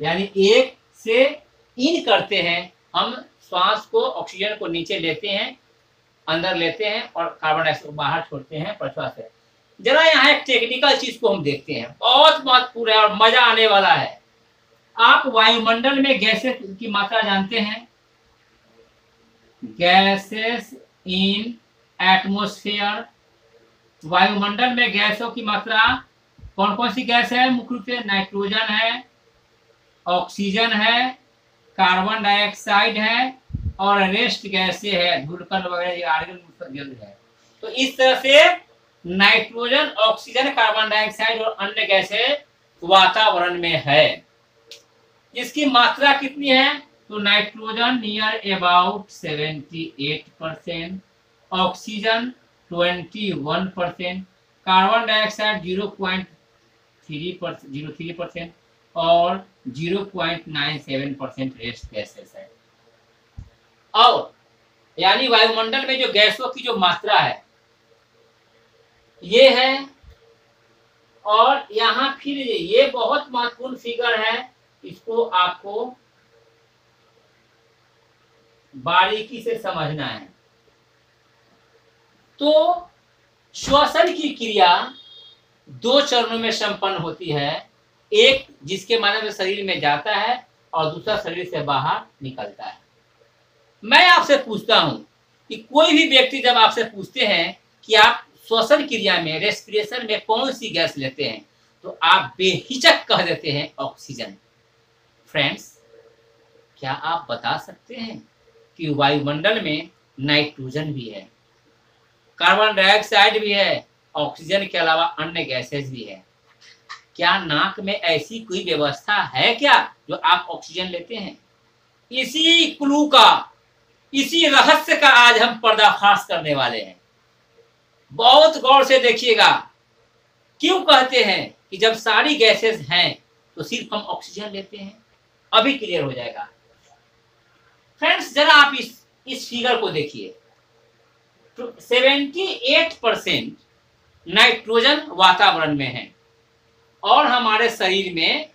यानी एक से इन करते हैं, हम श्वास को, ऑक्सीजन को नीचे लेते हैं, अंदर लेते हैं, और कार्बन डाइऑक्साइड को बाहर छोड़ते हैं, प्रश्वास है। जरा यहाँ एक टेक्निकल चीज को हम देखते हैं, बहुत महत्वपूर्ण है और मजा आने वाला है। आप वायुमंडल में गैसेस की मात्रा जानते हैं? Gases in atmosphere. वायुमंडल में गैसों की मात्रा कौन कौन सी गैस है? मुख्य रूप से नाइट्रोजन है, ऑक्सीजन है, कार्बन डाइऑक्साइड है, और रेस्ट गैसें है, धूलकण वगैरह, आर्गन है। तो इस तरह से नाइट्रोजन, ऑक्सीजन, कार्बन डाइऑक्साइड और अन्य गैसें वातावरण में है। इसकी मात्रा कितनी है? तो nitrogen near about 78%, oxygen 21%, carbon dioxide 0.03% और 0.97% रेस्ट गैसेस है। और यानी वायुमंडल में जो गैसों की जो मात्रा है ये है। और यहाँ फिर ये बहुत महत्वपूर्ण फिगर है, इसको आपको बारीकी से समझना है। तो श्वसन की क्रिया 2 चरणों में संपन्न होती है, एक जिसके माध्यम से शरीर में जाता है और दूसरा शरीर से बाहर निकलता है। मैं आपसे पूछता हूं कि कोई भी व्यक्ति जब आपसे पूछते हैं कि आप श्वसन क्रिया में, रेस्पिरेशन में कौन सी गैस लेते हैं, तो आप बेहिचक कह देते हैं ऑक्सीजन। फ्रेंड्स, क्या आप बता सकते हैं कि वायुमंडल में नाइट्रोजन भी है, कार्बन डाइऑक्साइड भी है, ऑक्सीजन के अलावा अन्य गैसेस भी है। क्या नाक में ऐसी कोई व्यवस्था है क्या जो आप ऑक्सीजन लेते हैं? इसी क्लू का, इसी रहस्य का आज हम पर्दाफाश करने वाले हैं। बहुत गौर से देखिएगा। क्यों कहते हैं कि जब सारी गैसेस हैं तो सिर्फ हम ऑक्सीजन लेते हैं? अभी क्लियर हो जाएगा। फ्रेंड्स, जरा आप इस फिगर को देखिए। 78% नाइट्रोजन वातावरण में है, और हमारे शरीर में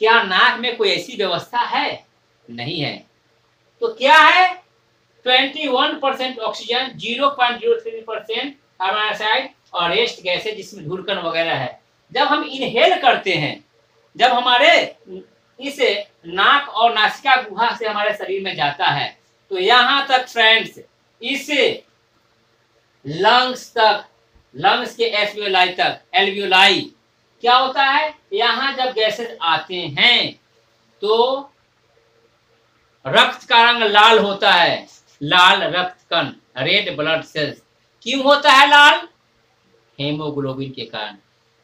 क्या नाक में कोई ऐसी व्यवस्था है? नहीं है। तो क्या है? 21% ऑक्सीजन, 0.03% कार्बन डाइऑक्साइड और रेस्ट गैस है जिसमें धूलकण वगैरह है, जब हम इनहेल करते हैं, जब हमारे इस नाक और नासिका गुहा से हमारे शरीर में जाता है, तो यहाँ तक फ्रेंड्स, इस लंग्स तक, लंग्स के एल्वियोलाई तक, एल्वियोलाई क्या होता है, यहाँ जब गैसेस आते हैं तो रक्त का रंग लाल होता है, लाल रक्त कण, रेड ब्लड सेल्स। क्यों होता है लाल? हीमोग्लोबिन के कारण,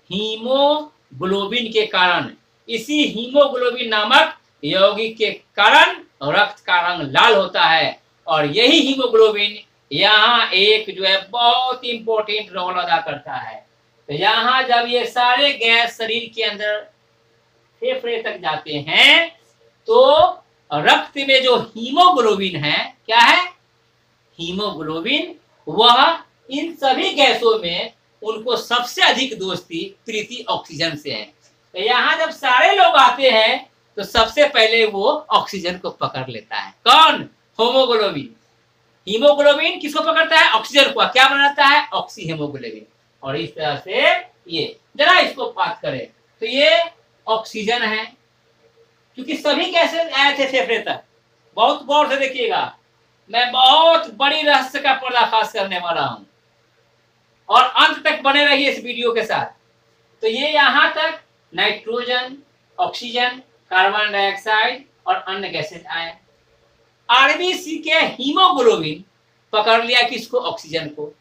हीमोग्लोबिन के कारण, इसी हीमोग्लोबिन नामक यौगिक के कारण रक्त का रंग लाल होता है। और यही हीमोग्लोबिन यहाँ एक जो है बहुत इंपॉर्टेंट रोल अदा करता है। तो यहाँ जब ये सारे गैस शरीर के अंदर फेफड़े तक जाते हैं तो रक्त में जो हीमोग्लोबिन है, क्या है, हीमोग्लोबिन, वह इन सभी गैसों में उनको सबसे अधिक दोस्ती प्रीति ऑक्सीजन से है। तो यहाँ जब सारे लोग आते हैं तो सबसे पहले वो ऑक्सीजन को पकड़ लेता है। कौन? हीमोग्लोबिन। हीमोग्लोबिन किसको पकड़ता है? ऑक्सीजन को। क्या बनाता है? Oxy haemoglobin. और इस तरह से ये जरा इसको बात करें तो ये ऑक्सीजन है, क्योंकि सभी गैसेस आए थे फेफड़े तक। बहुत गौर से देखिएगा, मैं बहुत बड़ी रहस्य का पर्दाफाश करने वाला हूं और अंत तक बने रहिए इस वीडियो के साथ। तो ये यहाँ तक नाइट्रोजन, ऑक्सीजन, कार्बन डाइऑक्साइड और अन्य गैसेस आए। आरबीसी के हीमोग्लोबिन पकड़ लिया किसको? ऑक्सीजन को।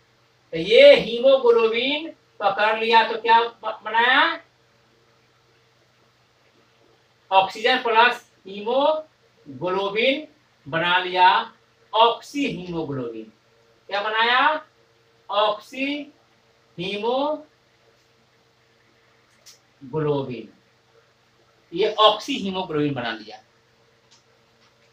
तो ये हीमोग्लोबिन पकड़ लिया तो क्या बनाया? ऑक्सीजन प्लस हीमोग्लोबिन बना लिया ऑक्सी हीमोग्लोबिन। क्या बनाया? Oxy haemoglobin. ये ऑक्सी हीमोग्लोबिन बना लिया।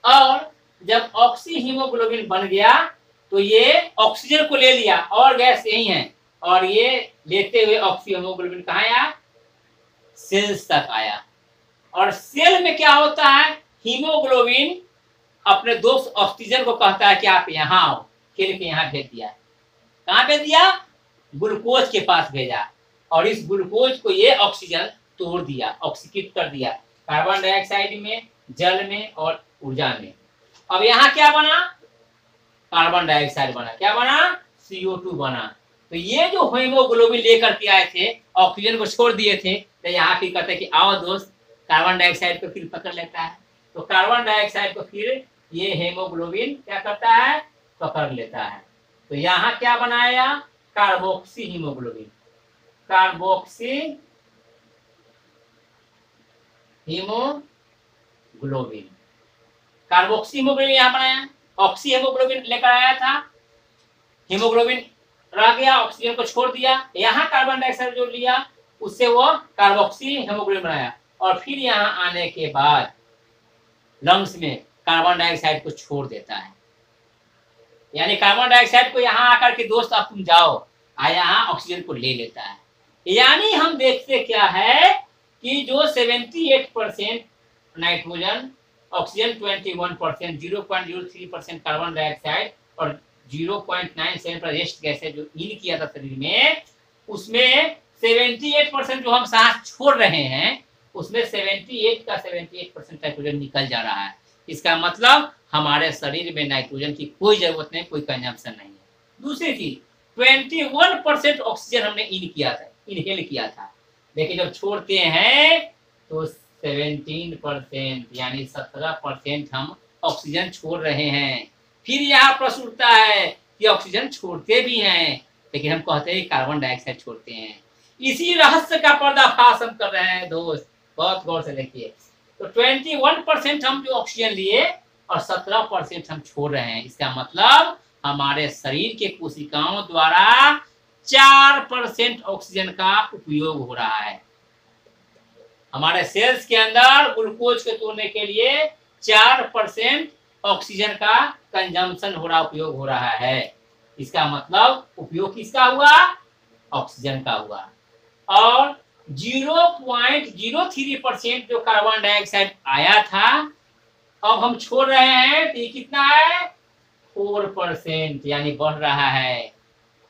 और जब ऑक्सी हीमोग्लोबिन बन गया तो ये ऑक्सीजन को ले लिया, और गैस यही है, और ये लेते हुए ऑक्सी हीमोग्लोबिन कहाँ आया? सेल्स तक आया। और सेल में क्या होता है? हीमोग्लोबिन अपने दोस्त ऑक्सीजन को कहता है कि आप यहाँ आओ, खेल के यहाँ भेज दिया। कहाँ भेज दिया? ग्लूकोज के पास भेजा। और इस ग्लूकोज को ये ऑक्सीजन तोड़ दिया, ऑक्सीकृत कर दिया कार्बन डाइऑक्साइड में, जल में और ऊर्जा में। अब यहाँ क्या बना? कार्बन डाइऑक्साइड बना। क्या बना? CO2 बना। तो ये जो हीमोग्लोबिन लेकर के आए थे, ऑक्सीजन को छोड़ दिए थे, तो यहाँ फिर कहते हैं कि आओ दोस्त, कार्बन डाइऑक्साइड को फिर पकड़ लेता है। तो कार्बन डाइऑक्साइड को फिर ये हीमोग्लोबिन क्या करता है? पकड़ लेता है। तो यहाँ क्या बनाया? Carboxy haemoglobin. Carboxy haemoglobin, carboxy haemoglobin यहाँ बनाया। ऑक्सी हीमोग्लोबिन लेकर आया था, हीमोग्लोबिन रह गया, ऑक्सीजन को छोड़ दिया, यहाँ कार्बन डाइऑक्साइड जो लिया उससे वो कार्बोक्सी हीमोग्लोबिन बनाया। और फिर यहाँ आने के बाद लंग्स में कार्बन डाइऑक्साइड को छोड़ देता है, यानी कार्बन डाइऑक्साइड को यहाँ आकर के दोस्त आप तुम जाओ, यहाँ ऑक्सीजन को ले लेता है। यानी हम देखते क्या है कि जो 78% नाइट्रोजन, ऑक्सीजन 21%, 0.03% कार्बन डाइऑक्साइड और 0.97 रेस्ट गैस है जो इन किया था शरीर में, उसमें 78% जो हम सांस छोड़ रहे हैं उसमें 78% नाइट्रोजन निकल जा रहा है। इसका मतलब हमारे शरीर में नाइट्रोजन की कोई जरूरत नहीं, कोई कंजम्पशन नहीं है। दूसरी चीज, 21% ऑक्सीजन हमने इनहेल किया था, लेकिन जब छोड़ते हैं तो 17% यानी 17% हम ऑक्सीजन छोड़ रहे हैं। फिर यहाँ प्रश्न उठता है कि ऑक्सीजन छोड़ते भी हैं, लेकिन हम कहते हैं कार्बन डाइऑक्साइड छोड़ते हैं। इसी रहस्य का पर्दाफाश हम कर रहे हैं दोस्त, बहुत गौर से देखिए। तो 21% हम जो ऑक्सीजन लिए और 17% हम छोड़ रहे हैं। इसका मतलब हमारे शरीर के कोशिकाओं द्वारा 4% ऑक्सीजन का उपयोग हो रहा है। हमारे सेल्स के अंदर ग्लूकोज को तोड़ने के लिए 4% ऑक्सीजन का कंजम्पशन हो रहा, उपयोग हो रहा है। इसका मतलब उपयोग किसका हुआ? ऑक्सीजन का हुआ। और 0.03% जो कार्बन डाइऑक्साइड आया था अब हम छोड़ रहे हैं, तो ये कितना है? 4%, यानी बढ़ रहा है।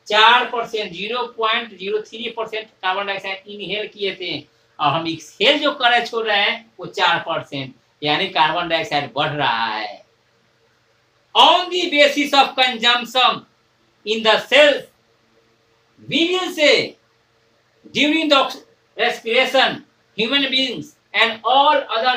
4%, 0.03% कार्बन डाइऑक्साइड इनहेल किए थे, और हम एक्सहेल जो कर रहे छोड़ रहे हैं वो 4%, यानी कार्बन डाइऑक्साइड बढ़ रहा है। On the basis of consumption in the cells, we will say during द respiration, human beings and all other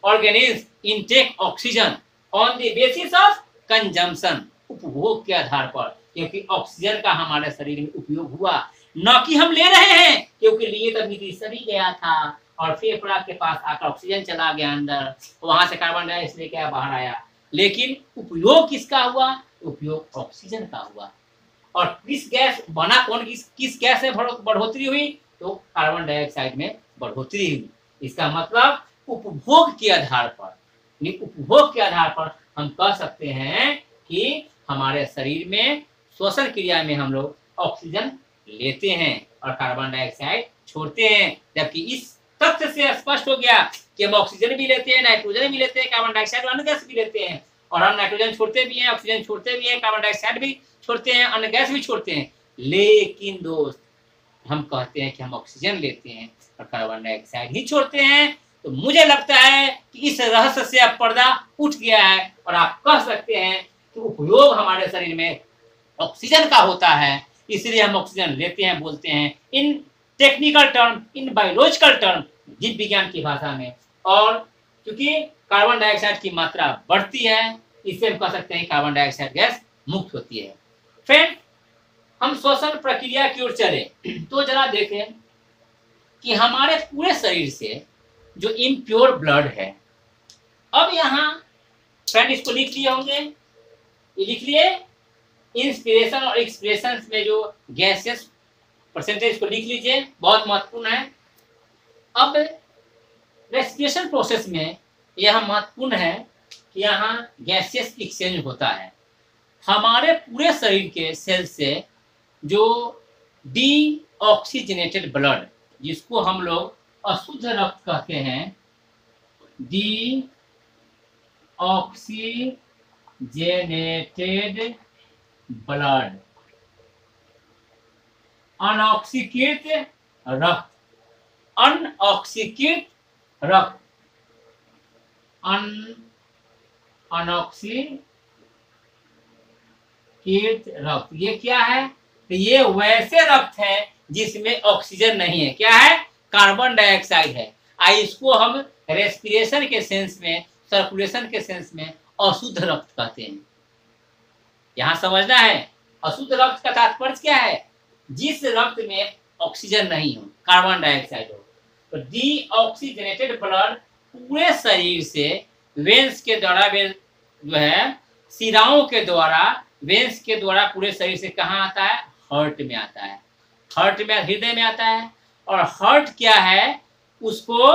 organisms intake oxygen on the basis of consumption, उपभोग के आधार पर, क्योंकि ऑक्सीजन का हमारे शरीर में उपयोग हुआ, न कि हम ले रहे हैं, क्योंकि लिए तभी तो सभी गया था और फेफड़ा के पास आकर ऑक्सीजन चला गया अंदर, वहां से कार्बन डाइऑक्साइड लेके बाहर आया, लेकिन उपयोग किसका हुआ? उपयोग ऑक्सीजन का हुआ। और किस गैस बना, कौन किस गैस में बढ़ोतरी हुई? तो कार्बन डाइऑक्साइड में बढ़ोतरी हुई। इसका मतलब उपभोग के आधार पर, उपभोग के आधार पर हम कह सकते हैं कि हमारे शरीर में श्वसन क्रिया में हम लोग ऑक्सीजन लेते हैं और कार्बन डाइऑक्साइड छोड़ते हैं, जबकि इस तथ्य से स्पष्ट हो गया कि हम ऑक्सीजन भी लेते हैं, नाइट्रोजन भी लेते हैं, कार्बन डाइऑक्साइड अन्य गैस भी लेते हैं, और हम नाइट्रोजन छोड़ते भी हैं, ऑक्सीजन छोड़ते भी हैं, कार्बन डाइऑक्साइड भी छोड़ते हैं, अन्य गैस भी छोड़ते हैं। लेकिन दोस्त, हम कहते हैं कि हम ऑक्सीजन लेते हैं और कार्बन डाइऑक्साइड ही छोड़ते हैं। तो मुझे लगता है कि इस रहस्य से अब पर्दा उठ गया है और आप कह सकते हैं कि उपयोग हमारे शरीर में ऑक्सीजन का होता है, इसलिए हम ऑक्सीजन लेते हैं, बोलते हैं इन technical term, in biological term, जीव विज्ञान की भाषा में। और क्योंकि कार्बन डाइऑक्साइड की मात्रा बढ़ती है, इससे हम कह सकते हैं कार्बन डाइऑक्साइड गैस मुक्त होती है। फ्रेंड, हम श्वसन प्रक्रिया की ओर चले तो जरा देखें कि हमारे पूरे शरीर से जो इम्प्योर ब्लड है, अब यहाँ फ्रेंड इसको लिख लिए होंगे, ये लिख लिए, इंस्पिरेशन और एक्सप्रेशन में जो गैसेस परसेंटेज को लिख लीजिए, बहुत महत्वपूर्ण है। अब रेस्पिरेशन प्रोसेस में यह महत्वपूर्ण है कि यहाँ गैसेस एक्सचेंज होता है। हमारे पूरे शरीर के सेल से जो डीऑक्सीजनेटेड ब्लड, जिसको हम लोग अशुद्ध रक्त कहते हैं, डीऑक्सीजनेटेड ब्लड, अनऑक्सीकृत रक्त, अनऑक्सीकृत रक्त, अनऑक्सीकृत रक्त, ये क्या है? तो ये वैसे रक्त है जिसमें ऑक्सीजन नहीं है, क्या है? कार्बन डाइऑक्साइड है। इसको हम रेस्पिरेशन के सेंस में, सर्कुलेशन के सेंस में अशुद्ध रक्त कहते हैं। यहां समझना है, अशुद्ध रक्त का तात्पर्य क्या है? जिस रक्त में ऑक्सीजन नहीं हो, कार्बन डाइऑक्साइड हो। तो डीऑक्सीजनेटेड ब्लड पूरे शरीर से वेंस के द्वारा, जो है शिराओं के द्वारा, वेंस के द्वारा पूरे शरीर से कहाँ आता है? हार्ट में आता है, हार्ट में, हृदय में आता है। और हार्ट क्या है? उसको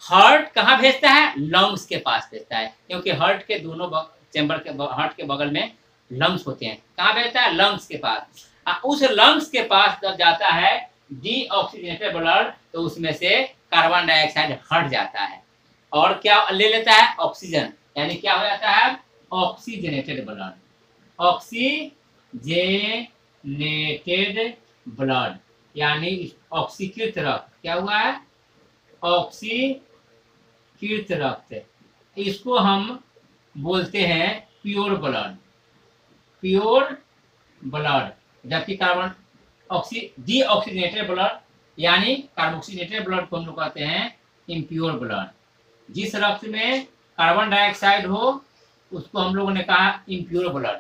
हार्ट कहाँ भेजता है? लंग्स के पास भेजता है, क्योंकि हार्ट के दोनों चैम्बर के, हार्ट के बगल में लंग्स होते हैं। कहाँ भेजता है? लंग्स के पास। उस लंग्स के पास जब जाता है डीऑक्सीजनेटेड ब्लड, तो उसमें से कार्बन डाइऑक्साइड हट जाता है और क्या ले लेता है? ऑक्सीजन, यानी क्या हो जाता है? ऑक्सीजनेटेड ब्लड, ऑक्सीजनेटेड ब्लड, यानी ऑक्सीकृत रक्त। क्या हुआ है? ऑक्सीकृत रक्त। इसको हम बोलते हैं प्योर ब्लड, प्योर ब्लड। जबकि कार्बन डीऑक्सीजनेटेड ब्लड, यानी कार्बोक्सीजनेटेड ब्लड को हम लोग कहते हैं इम्प्योर ब्लड। जिस रक्त में कार्बन डाइऑक्साइड हो उसको हम लोगों ने कहा इम्प्योर ब्लड,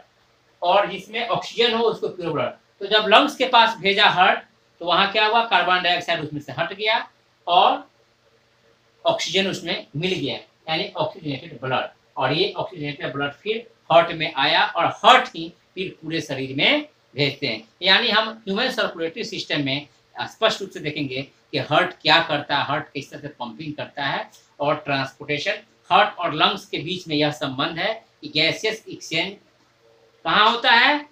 और जिसमें ऑक्सीजन हो उसको प्योर ब्लड। तो जब लंग्स के पास भेजा हार्ट, तो वहां क्या हुआ? कार्बन डाइऑक्साइड उसमें से हट गया और ऑक्सीजन उसमें मिल गया, यानी ऑक्सीजनेटेड ब्लड। और ये ऑक्सीजनेटेड ब्लड फिर हार्ट में आया और हार्ट ही फिर पूरे शरीर में भेजते हैं। यानी हम ह्यूमन सर्कुलेटरी सिस्टम में स्पष्ट रूप से देखेंगे कि हार्ट क्या करता है, हार्ट किस तरह से पंपिंग करता है और ट्रांसपोर्टेशन। हार्ट और लंग्स के बीच में यह संबंध है कि गैसेस एक्सचेंज कहाँ होता है?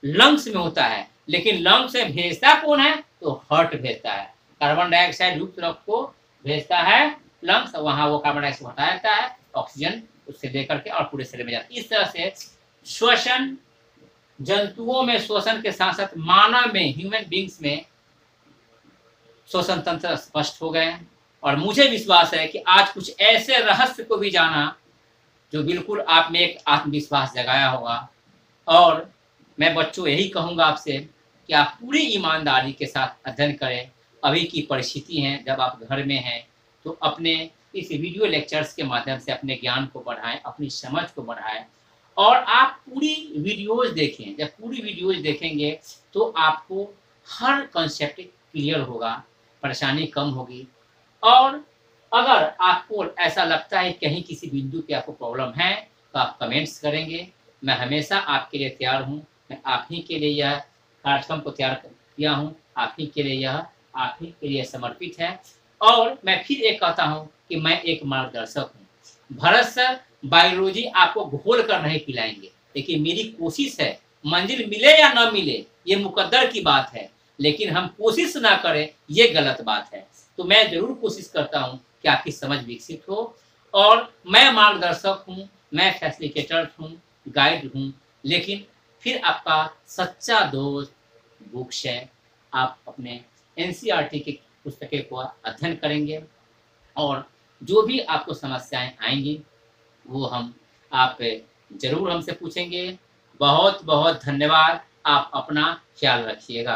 लंग्स में होता है। लेकिन लंग्स से भेजता कौन है? तो हार्ट भेजता है। कार्बन डाइऑक्साइड युक्त रक्त को भेजता है लंग्स, वहां वो कार्बन डाइऑक्साइड हटा देता है, ऑक्सीजन उससे लेकर के और पूरे शरीर में जाता है। इस तरह से श्वसन जंतुओं में शोषण के साथ साथ मानव में, ह्यूमन बींग्स में शोषण तंत्र स्पष्ट हो गए हैं। और मुझे विश्वास है कि आज कुछ ऐसे रहस्य को भी जाना जो बिल्कुल आप में एक आत्मविश्वास जगाया होगा। और मैं बच्चों यही कहूँगा आपसे कि आप पूरी ईमानदारी के साथ अध्ययन करें। अभी की परिस्थिति है, जब आप घर में हैं तो अपने इस वीडियो लेक्चर्स के माध्यम से अपने ज्ञान को बढ़ाएं, अपनी समझ को बढ़ाएं और आप पूरी वीडियोज देखें। जब पूरी वीडियोज देखेंगे तो आपको हर कॉन्सेप्ट क्लियर होगा, परेशानी कम होगी। और अगर आपको ऐसा लगता है कहीं किसी बिंदु पे आपको प्रॉब्लम है तो आप कमेंट्स करेंगे। मैं हमेशा आपके लिए तैयार हूँ। मैं आप ही के लिए यह कार्यक्रम को तैयार किया हूँ, आप ही के लिए, यह आप ही के लिए समर्पित है। और मैं फिर एक कहता हूँ कि मैं एक मार्गदर्शक हूँ। भरत सर बायोलॉजी आपको घोल कर नहीं पिलाएंगे, लेकिन मेरी कोशिश है, मंजिल मिले या ना मिले ये मुकद्दर की बात है, लेकिन हम कोशिश ना करें ये गलत बात है। तो मैं जरूर कोशिश करता हूँ कि आपकी समझ विकसित हो। और मैं मार्गदर्शक हूँ, मैं फैसिलिटेटर हूँ, गाइड हूँ, लेकिन फिर आपका सच्चा दोस्त बुक्स है। आप अपने एनसीईआरटी की पुस्तकें को अध्ययन करेंगे और जो भी आपको समस्याएं आएंगी वो आप जरूर हमसे पूछेंगे। बहुत बहुत धन्यवाद। आप अपना ख्याल रखिएगा।